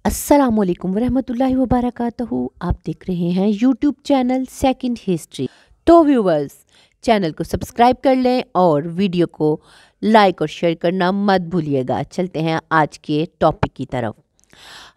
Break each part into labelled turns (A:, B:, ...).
A: अस्सलामुअलैकुम वरहमतुल्लाहि वबरकातुहू। आप देख रहे हैं यूट्यूब चैनल सेकंड हिस्ट्री। तो व्यूवर्स, चैनल को सब्सक्राइब कर लें और वीडियो को लाइक और शेयर करना मत भूलिएगा। चलते हैं आज के टॉपिक की तरफ।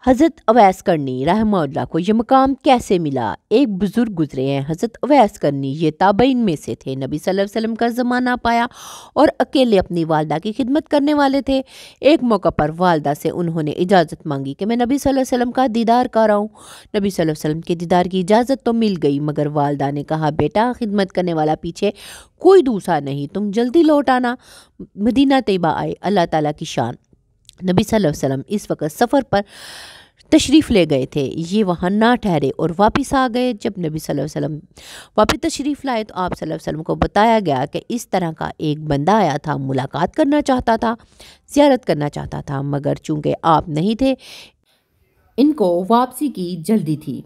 A: हज़रत अवैस करनी रहमतुल्लाह को ये मकाम कैसे मिला? एक बुज़ुर्ग गुजरे हैं, हज़रत अवैस करनी, ये ताबईन में से थे। नबी सल्लल्लाहु अलैहि वसल्लम का ज़माना पाया और अकेले अपनी वालदा की खिदमत करने वाले थे। एक मौका पर वालदा से उन्होंने इजाज़त मांगी कि मैं नबी सल्लल्लाहु अलैहि वसल्लम का दीदार कर रहा हूँ। नबी सल्लल्लाहु अलैहि वसल्लम के दीदार की इजाज़त तो मिल गई, मगर वालदा ने कहा, बेटा खिदमत करने वाला पीछे कोई दूसरा नहीं, तुम जल्दी लौट आना। मदीना तैयबा आए। अल्लाह ताला की शान। नबी सल्लल्लाहु अलैहि वसल्लम इस वक्त सफ़र पर तशरीफ़ ले गए थे। ये वहाँ ना ठहरे और वापस आ गए। जब नबी सल्लल्लाहु अलैहि वसल्लम वापस तशरीफ़ लाए तो आप सल्लल्लाहु अलैहि वसल्लम को बताया गया कि इस तरह का एक बंदा आया था, मुलाकात करना चाहता था, ज़ियारत करना चाहता था, मगर चूँकि आप नहीं थे, इनको वापसी की जल्दी थी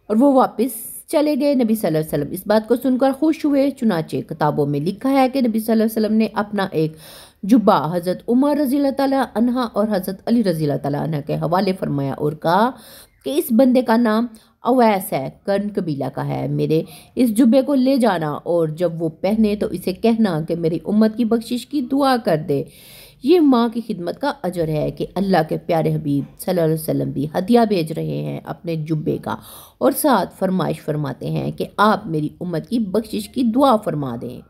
A: और वो वापस चले गए। नबी सल्लल्लाहु अलैहि वसल्लम इस बात को सुनकर खुश हुए। चुनाचे किताबों में लिखा है कि नबी सल्लल्लाहु अलैहि वसल्लम ने अपना एक जुब्बा हज़रत उमर रज़ी अल्लाह ताला अन्हा और हज़रत अली रज़ी अल्लाह ताला अन्हा के हवाले फरमाया और कहा कि इस बंदे का नाम अवैस है, कर्ण कबीला का है। मेरे इस जुब्बे को ले जाना और जब वो पहने तो इसे कहना कि मेरी उम्मत की बख्शिश की दुआ कर दे। ये माँ की खिदमत का अजर है कि अल्लाह के प्यारे हबीब सल्लल्लाहु अलैहि वसल्लम भी हदिया भेज रहे हैं अपने जुब्बे का और साथ फरमाइश फरमाते हैं कि आप मेरी उम्मत की बख्शिश की दुआ फरमा दें।